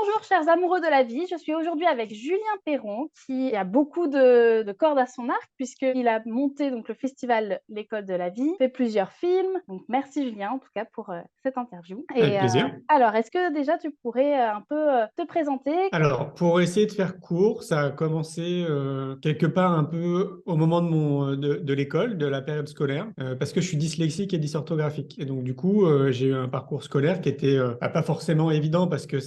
Bonjour chers amoureux de la vie, je suis aujourd'hui avec Julien Perron qui a beaucoup de cordes à son arc puisqu'il a monté donc, le festival L'école de la vie, fait plusieurs films. Donc merci Julien en tout cas pour cette interview. Avec plaisir. Alors, est-ce que déjà tu pourrais un peu te présenter? Alors, pour essayer de faire court, ça a commencé quelque part un peu au moment de l'école, de la période scolaire, parce que je suis dyslexique et dysorthographique. Et donc, du coup, j'ai eu un parcours scolaire qui était pas forcément évident parce que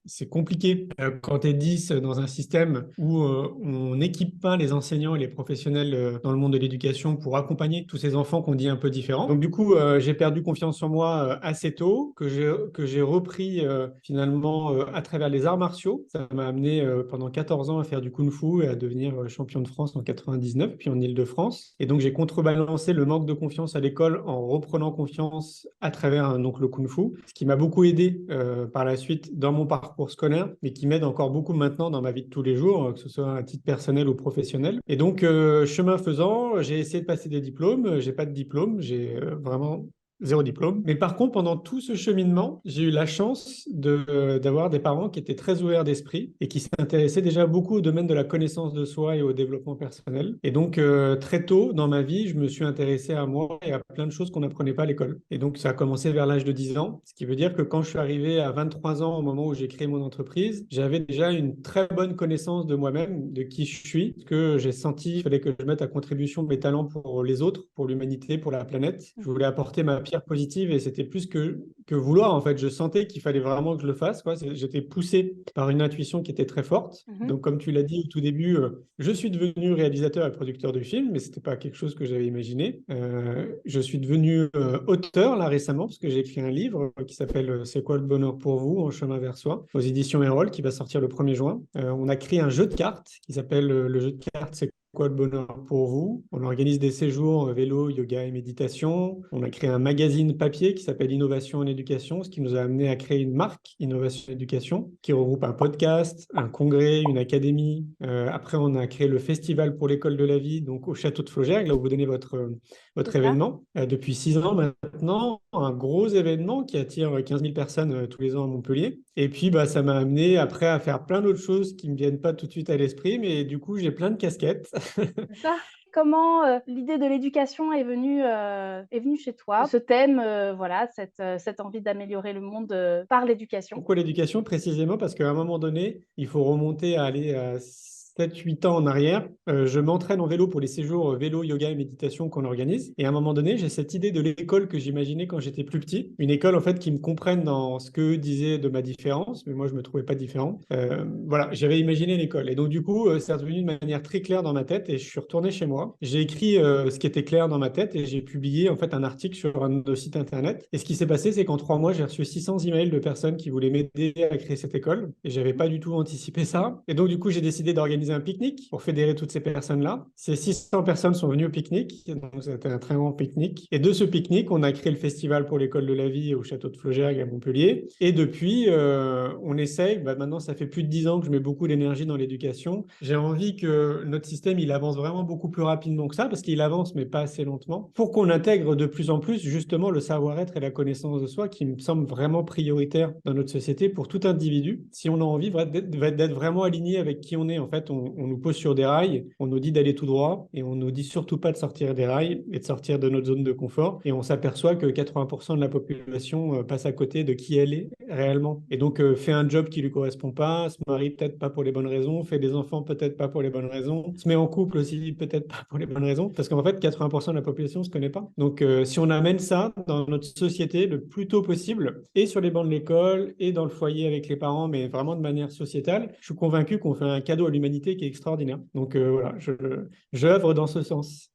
c'est compliqué quand tu es 10 dans un système où on n'équipe pas les enseignants et les professionnels dans le monde de l'éducation pour accompagner tous ces enfants qu'on dit un peu différents. Donc, du coup, j'ai perdu confiance en moi assez tôt, que j'ai repris finalement à travers les arts martiaux. Ça m'a amené pendant 14 ans à faire du kung-fu et à devenir champion de France en 99, puis en Île-de-France. Et donc, j'ai contrebalancé le manque de confiance à l'école en reprenant confiance à travers donc, le kung-fu, ce qui m'a beaucoup aidé par la suite dans mon parcours scolaire, mais qui m'aide encore beaucoup maintenant dans ma vie de tous les jours, que ce soit à titre personnel ou professionnel. Et donc, chemin faisant, j'ai essayé de passer des diplômes. J'ai pas de diplôme, j'ai vraiment zéro diplôme. Mais par contre, pendant tout ce cheminement, j'ai eu la chance d'avoir des parents qui étaient très ouverts d'esprit et qui s'intéressaient déjà beaucoup au domaine de la connaissance de soi et au développement personnel. Et donc, très tôt dans ma vie, je me suis intéressé à moi et à plein de choses qu'on n'apprenait pas à l'école. Et donc, ça a commencé vers l'âge de 10 ans, ce qui veut dire que quand je suis arrivé à 23 ans, au moment où j'ai créé mon entreprise, j'avais déjà une très bonne connaissance de moi-même, de qui je suis, ce que j'ai senti, il fallait que je mette à contribution mes talents pour les autres, pour l'humanité, pour la planète. Je voulais apporter ma pierre positive et c'était plus que vouloir. En fait, je sentais qu'il fallait vraiment que je le fasse, quoi. J'étais poussé par une intuition qui était très forte. Mhm. Donc, comme tu l'as dit au tout début, je suis devenu réalisateur et producteur de films, mais ce n'était pas quelque chose que j'avais imaginé. Je suis devenu auteur là récemment parce que j'ai écrit un livre qui s'appelle C'est quoi le bonheur pour vous en chemin vers soi aux éditions Erol qui va sortir le 1er juin. On a créé un jeu de cartes qui s'appelle le jeu de cartes C'est quoi le bonheur pour vous? On organise des séjours vélo, yoga et méditation. On a créé un magazine papier qui s'appelle Innovation en éducation, ce qui nous a amené à créer une marque Innovation en éducation qui regroupe un podcast, un congrès, une académie. Après, on a créé le festival pour l'école de la vie, donc au château de Flaugergue, là où vous donnez C'est votre ça. événement. Depuis 6 ans maintenant, un gros événement qui attire 15 000 personnes tous les ans à Montpellier. Et puis, bah, ça m'a amené après à faire plein d'autres choses qui ne me viennent pas tout de suite à l'esprit, mais du coup, j'ai plein de casquettes. C'est ça. Comment l'idée de l'éducation est venue chez toi? Ce thème, voilà, cette envie d'améliorer le monde par l'éducation. Pourquoi l'éducation précisément? Parce qu'à un moment donné, il faut remonter à aller à 7, 8 ans en arrière. Je m'entraîne en vélo pour les séjours vélo, yoga et méditation qu'on organise. Et à un moment donné, j'ai cette idée de l'école que j'imaginais quand j'étais plus petit. Une école en fait qui me comprenne dans ce qu'eux disaient de ma différence, mais moi je me trouvais pas différent. Voilà, j'avais imaginé l'école. Et donc du coup, c'est revenu de manière très claire dans ma tête et je suis retourné chez moi. J'ai écrit ce qui était clair dans ma tête et j'ai publié en fait un article sur un de nos sites internet. Et ce qui s'est passé, c'est qu'en 3 mois, j'ai reçu 600 emails de personnes qui voulaient m'aider à créer cette école. Et j'avais pas du tout anticipé ça. Et donc du coup, j'ai décidé d'organiser un pique-nique pour fédérer toutes ces personnes-là. Ces 600 personnes sont venues au pique-nique. Donc c'était un très grand pique-nique. Et de ce pique-nique, on a créé le festival pour l'école de la vie au château de Flaugergue à Montpellier. Et depuis, on essaye. Bah, maintenant, ça fait plus de 10 ans que je mets beaucoup d'énergie dans l'éducation. J'ai envie que notre système, il avance vraiment beaucoup plus rapidement que ça, parce qu'il avance, mais pas assez lentement, pour qu'on intègre de plus en plus justement le savoir-être et la connaissance de soi, qui me semble vraiment prioritaire dans notre société pour tout individu. Si on a envie d'être vraiment aligné avec qui on est, en fait, on nous pose sur des rails, on nous dit d'aller tout droit, et on nous dit surtout pas de sortir des rails et de sortir de notre zone de confort. Et on s'aperçoit que 80% de la population passe à côté de qui elle est réellement. Et donc, fait un job qui lui correspond pas, se marie peut-être pas pour les bonnes raisons, fait des enfants peut-être pas pour les bonnes raisons, se met en couple aussi peut-être pas pour les bonnes raisons, parce qu'en fait, 80% de la population se connaît pas. Donc, si on amène ça dans notre société le plus tôt possible, et sur les bancs de l'école, et dans le foyer avec les parents, mais vraiment de manière sociétale, je suis convaincu qu'on fait un cadeau à l'humanité qui est extraordinaire. Donc, voilà, j'œuvre dans ce sens.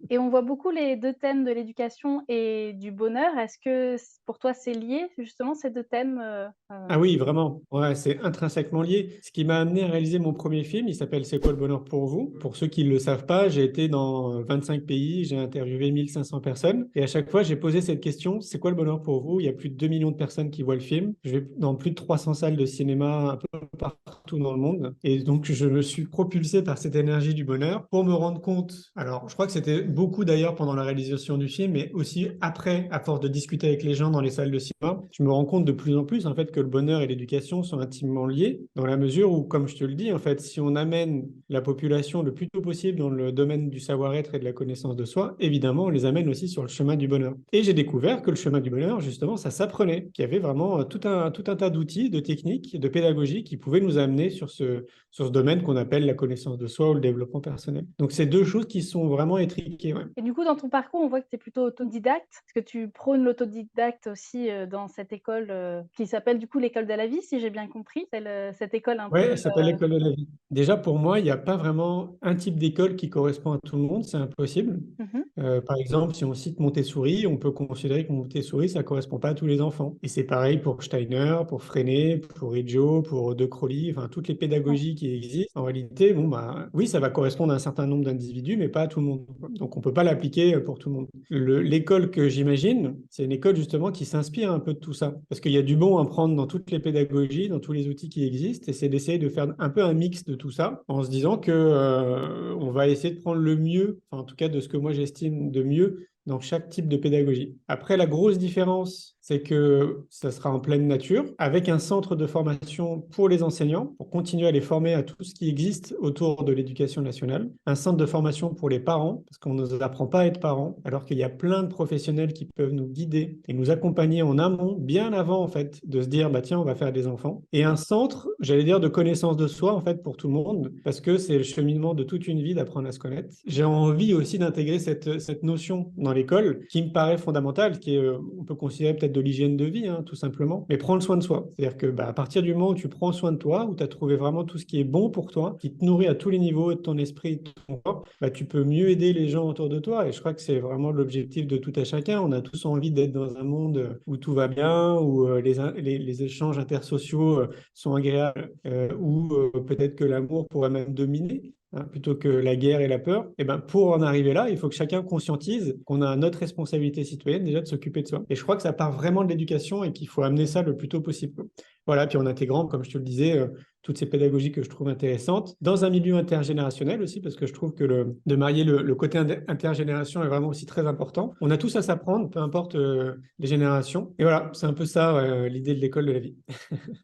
Et on voit beaucoup les deux thèmes de l'éducation et du bonheur. Est-ce que pour toi, c'est lié, justement, ces deux thèmes Ah oui, vraiment. Ouais, c'est intrinsèquement lié. Ce qui m'a amené à réaliser mon premier film, il s'appelle C'est quoi le bonheur pour vous? Pour ceux qui ne le savent pas, j'ai été dans 25 pays, j'ai interviewé 1500 personnes. Et à chaque fois, j'ai posé cette question, c'est quoi le bonheur pour vous? Il y a plus de 2 millions de personnes qui voient le film. Je vais dans plus de 300 salles de cinéma un peu partout partout dans le monde. Et donc, je me suis propulsé par cette énergie du bonheur pour me rendre compte. Alors, je crois que c'était beaucoup d'ailleurs pendant la réalisation du film, mais aussi après, à force de discuter avec les gens dans les salles de cinéma, je me rends compte de plus en plus en fait que le bonheur et l'éducation sont intimement liés dans la mesure où, comme je te le dis, en fait, si on amène la population le plus tôt possible dans le domaine du savoir-être et de la connaissance de soi, évidemment, on les amène aussi sur le chemin du bonheur. Et j'ai découvert que le chemin du bonheur, justement, ça s'apprenait, qu'il y avait vraiment tout un tas d'outils, de techniques, de pédagogie qui pouvaient nous amener sur ce domaine qu'on appelle la connaissance de soi ou le développement personnel. Donc, c'est deux choses qui sont vraiment étriquées. Ouais. Et du coup, dans ton parcours, on voit que tu es plutôt autodidacte. Est-ce que tu prônes l'autodidacte aussi dans cette école qui s'appelle du coup l'école de la vie, si j'ai bien compris? C'est cette école un Ouais, peu... elle s'appelle l'école de la vie. Déjà, pour moi, il n'y a pas vraiment un type d'école qui correspond à tout le monde, c'est impossible. Mhm. Par exemple, si on cite Montessori, on peut considérer que Montessori, ça ne correspond pas à tous les enfants. Et c'est pareil pour Steiner, pour Freinet, pour Riggio, pour De Crowley, enfin toutes les Ouais. pédagogies qui existent. En réalité, bon, bah, oui, ça va correspondre à un certain nombre d'individus, mais pas à tout le monde. Donc, on ne peut pas l'appliquer pour tout le monde. L'école que j'imagine, c'est une école justement qui s'inspire un peu de tout ça. Parce qu'il y a du bon à prendre dans toutes les pédagogies, dans tous les outils qui existent, et c'est d'essayer de faire un peu un mix de tout ça, en se disant que on va essayer de prendre le mieux, enfin, en tout cas de ce que moi j'estime de mieux dans chaque type de pédagogie. Après, la grosse différence, c'est que ça sera en pleine nature, avec un centre de formation pour les enseignants, pour continuer à les former à tout ce qui existe autour de l'éducation nationale, un centre de formation pour les parents, parce qu'on ne nous apprend pas à être parents, alors qu'il y a plein de professionnels qui peuvent nous guider et nous accompagner en amont, bien avant en fait, de se dire, bah tiens, on va faire des enfants. Et un centre, j'allais dire, de connaissance de soi, en fait, pour tout le monde, parce que c'est le cheminement de toute une vie d'apprendre à se connaître. J'ai envie aussi d'intégrer cette notion dans l'école qui me paraît fondamentale, qui est, on peut considérer peut-être de l'hygiène de vie, hein, tout simplement, mais prendre soin de soi. C'est-à-dire que bah, à partir du moment où tu prends soin de toi, où tu as trouvé vraiment tout ce qui est bon pour toi, qui te nourrit à tous les niveaux de ton esprit, de ton corps, bah, tu peux mieux aider les gens autour de toi. Et je crois que c'est vraiment l'objectif de tout à chacun. On a tous envie d'être dans un monde où tout va bien, où les échanges intersociaux sont agréables, ou peut-être que l'amour pourrait même dominer, hein, plutôt que la guerre et la peur. Et ben, pour en arriver là, il faut que chacun conscientise qu'on a notre responsabilité citoyenne déjà de s'occuper de soi. Et je crois que ça part vraiment de l'éducation et qu'il faut amener ça le plus tôt possible. Voilà, puis en intégrant, comme je te le disais, toutes ces pédagogies que je trouve intéressantes, dans un milieu intergénérationnel aussi, parce que je trouve que de marier le côté intergénération est vraiment aussi très important. On a tous à s'apprendre, peu importe les générations. Et voilà, c'est un peu ça l'idée de l'école de la vie.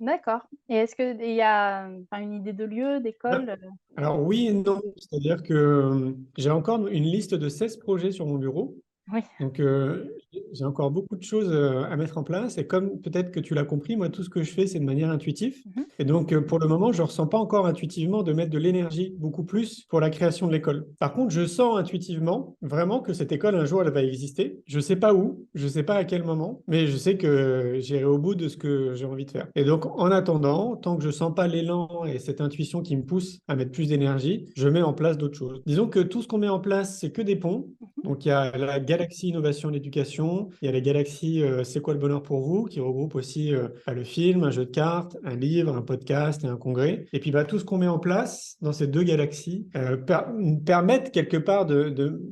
D'accord. Et est-ce qu'il y a une idée de lieu, d'école? Alors oui et non, c'est-à-dire que j'ai encore une liste de 16 projets sur mon bureau. Oui. Donc, j'ai encore beaucoup de choses à mettre en place. Et comme peut-être que tu l'as compris, moi, tout ce que je fais, c'est de manière intuitive. Mhm. Et donc, pour le moment, je ne ressens pas encore intuitivement de mettre de l'énergie beaucoup plus pour la création de l'école. Par contre, je sens intuitivement vraiment que cette école, un jour, elle va exister. Je ne sais pas où, je ne sais pas à quel moment, mais je sais que j'irai au bout de ce que j'ai envie de faire. Et donc, en attendant, tant que je ne sens pas l'élan et cette intuition qui me pousse à mettre plus d'énergie, je mets en place d'autres choses. Disons que tout ce qu'on met en place, c'est que des ponts. Donc, il y a la galaxie innovation et éducation, il y a la galaxie C'est quoi le bonheur pour vous, qui regroupe aussi le film, un jeu de cartes, un livre, un podcast et un congrès. Et puis, bah, tout ce qu'on met en place dans ces deux galaxies permettent quelque part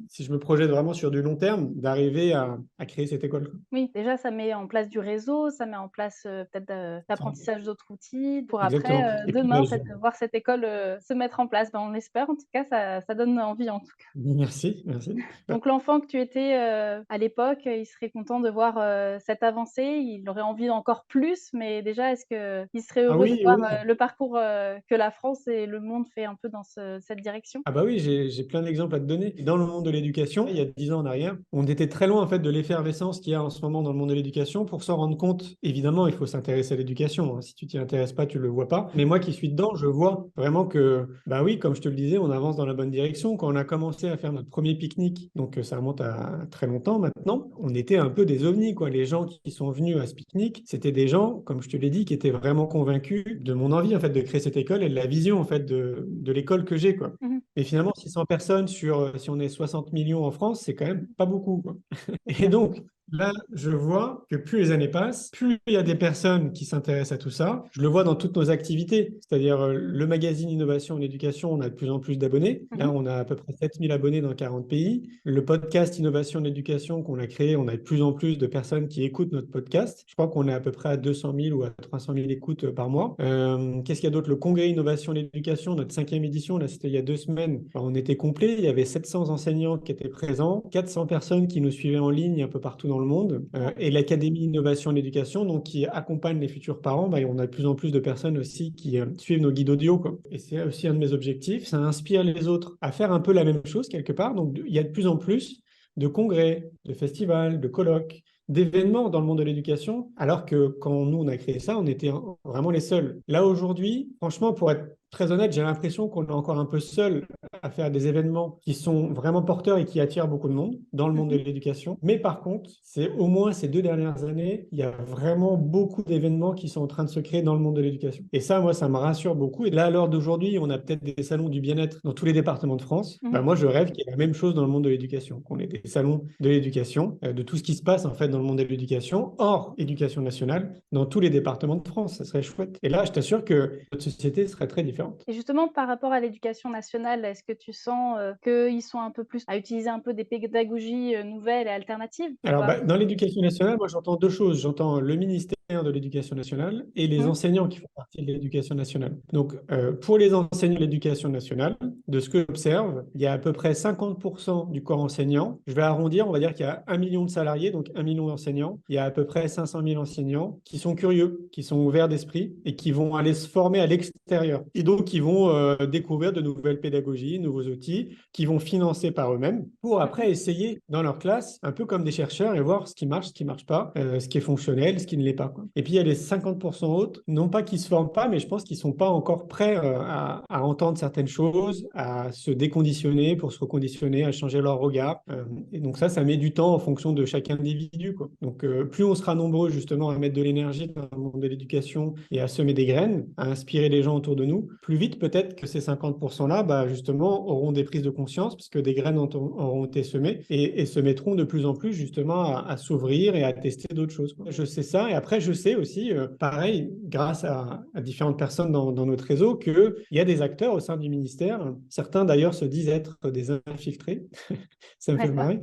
si je me projette vraiment sur du long terme, d'arriver à créer cette école. Oui, déjà, ça met en place du réseau, ça met en place peut-être l'apprentissage d'autres outils pour après, Exactement. Et puis, bah, demain, voir cette école se mettre en place. Ben, on espère, en tout cas, ça donne envie en tout cas. merci, merci. Donc l'enfant que tu étais à l'époque, il serait content de voir cette avancée, il aurait envie d'encore plus, mais déjà, est-ce qu'il serait Ah heureux de oui, voir oui. le parcours que la France et le monde fait un peu dans cette direction? Ah bah oui, j'ai plein d'exemples à te donner. Dans le monde de l'éducation, il y a 10 ans en arrière, on était très loin en fait de l'effervescence qu'il y a en ce moment dans le monde de l'éducation. Pour s'en rendre compte, évidemment, il faut s'intéresser à l'éducation, hein. Si tu t'y intéresses pas, tu le vois pas. Mais moi qui suis dedans, je vois vraiment que, bah oui, comme je te le disais, on avance dans la bonne direction. Quand on a commencé à faire notre premier pique-nique, donc ça remonte à très longtemps maintenant, on était un peu des ovnis, quoi. Les gens qui sont venus à ce pique-nique, c'était des gens, comme je te l'ai dit, qui étaient vraiment convaincus de mon envie en fait de créer cette école et de la vision en fait de l'école que j'ai, quoi. Mmh. Et finalement, 600 personnes si on est 60 millions en France, c'est quand même pas beaucoup, quoi. C'est Et sûr. donc, là, je vois que plus les années passent, plus il y a des personnes qui s'intéressent à tout ça. Je le vois dans toutes nos activités, c'est-à-dire le magazine Innovation en éducation, on a de plus en plus d'abonnés. Là, Mhm. on a à peu près 7000 abonnés dans 40 pays. Le podcast Innovation en éducation qu'on a créé, on a de plus en plus de personnes qui écoutent notre podcast. Je crois qu'on est à peu près à 200 000 ou à 300 000 écoutes par mois. Qu'est-ce qu'il y a d'autre? Le congrès Innovation en éducation, notre 5e édition, là, c'était il y a 2 semaines. Alors, on était complet, il y avait 700 enseignants qui étaient présents, 400 personnes qui nous suivaient en ligne un peu partout dans le monde, et l'Académie Innovation en éducation, donc qui accompagne les futurs parents. Bah, on a de plus en plus de personnes aussi qui suivent nos guides audio, quoi. Et c'est aussi un de mes objectifs, ça inspire les autres à faire un peu la même chose quelque part. Donc il y a de plus en plus de congrès, de festivals, de colloques, d'événements dans le monde de l'éducation, alors que quand nous, on a créé ça, on était vraiment les seuls. Là, aujourd'hui, franchement, pour être très honnête, j'ai l'impression qu'on est encore un peu seul à faire des événements qui sont vraiment porteurs et qui attirent beaucoup de monde dans le monde de Mhm. l'éducation. Mais par contre, c'est au moins ces 2 dernières années, il y a vraiment beaucoup d'événements qui sont en train de se créer dans le monde de l'éducation. Et ça, moi, ça me rassure beaucoup. Et là, à l'heure d'aujourd'hui, on a peut-être des salons du bien-être dans tous les départements de France. Mhm. Bah, moi, je rêve qu'il y ait la même chose dans le monde de l'éducation, qu'on ait des salons de l'éducation, de tout ce qui se passe en fait dans le monde de l'éducation, hors éducation nationale, dans tous les départements de France. Ça serait chouette. Et là, je t'assure que notre société serait très différente. Et justement, par rapport à l'éducation nationale, est-ce que tu sens qu'ils sont un peu plus à utiliser un peu des pédagogies nouvelles et alternatives ou Alors, pas? bah, dans l'éducation nationale, moi, j'entends deux choses. J'entends le ministère de l'Éducation nationale et les Mhm. enseignants qui font partie de l'éducation nationale. Donc, pour les enseignants de l'éducation nationale, de ce que j'observe, il y a à peu près 50% du corps enseignant. Je vais arrondir, on va dire qu'il y a 1 million de salariés, donc 1 million d'enseignants. Il y a à peu près 500 000 enseignants qui sont curieux, qui sont ouverts d'esprit et qui vont aller se former à l'extérieur. Et donc, qui vont découvrir de nouvelles pédagogies, nouveaux outils, qui vont financer par eux-mêmes pour Mhm. après essayer dans leur classe, un peu comme des chercheurs, et voir ce qui marche pas, ce qui est fonctionnel, ce qui ne l'est pas, quoi. Et puis il y a les 50% autres, non pas qu'ils ne se forment pas, mais je pense qu'ils ne sont pas encore prêts à entendre certaines choses, à se déconditionner pour se reconditionner, à changer leur regard. Et donc ça met du temps en fonction de chaque individu, quoi. Donc plus on sera nombreux justement à mettre de l'énergie dans le monde de l'éducation et à semer des graines, à inspirer les gens autour de nous, plus vite peut-être que ces 50%-là, bah, justement, auront des prises de conscience, puisque des graines auront été semées et se mettront de plus en plus justement à s'ouvrir et à tester d'autres choses, quoi. Je sais ça. Et après, je sais aussi, pareil, grâce à différentes personnes dans notre réseau, qu'il y a des acteurs au sein du ministère. Certains d'ailleurs se disent être des infiltrés. Ça me fait D'accord. marrer.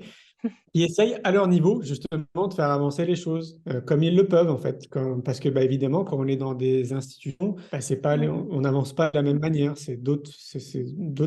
Qui essayent à leur niveau justement de faire avancer les choses comme ils le peuvent en fait. Parce que bah, évidemment, quand on est dans des institutions, bah, c'est pas, Mhm. on n'avance pas de la même manière. C'est d'autres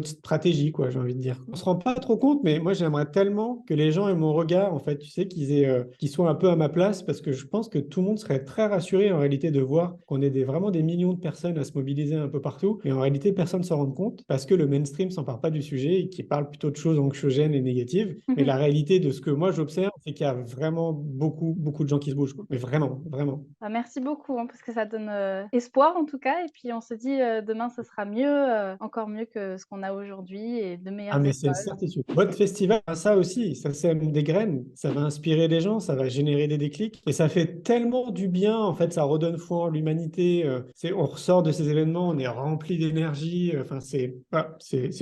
stratégies, quoi, j'ai envie de dire. On se rend pas trop compte, mais moi j'aimerais tellement que les gens aient mon regard, en fait, tu sais, qu'ils soient un peu à ma place, parce que je pense que tout le monde serait très rassuré en réalité de voir qu'on est vraiment des millions de personnes à se mobiliser un peu partout, et en réalité personne ne s'en rend compte parce que le mainstream s'empare pas du sujet et qui parle plutôt de choses anxiogènes et négatives. Mais Mhm. la réalité de ce que moi j'observe, c'est qu'il y a vraiment beaucoup, beaucoup de gens qui se bougent, quoi. Mais vraiment, vraiment. Bah, merci beaucoup hein, parce que ça donne espoir en tout cas. Et puis on se dit demain ce sera mieux, encore mieux que ce qu'on a aujourd'hui et de Ah, meilleures mais c'est écoles. certitude. Votre festival, ça aussi, ça sème des graines, ça va inspirer des gens, ça va générer des déclics. Et ça fait tellement du bien, en fait, ça redonne foi en l'humanité. On ressort de ces événements, on est rempli d'énergie. Enfin, c'est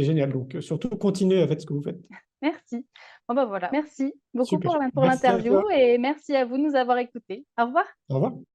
génial. Donc, surtout, continuez à faire ce que vous faites. Merci. Bon bah voilà. Merci beaucoup Super. pour Merci à l'interview toi. et merci à vous de nous avoir écoutés. Au revoir. Au revoir.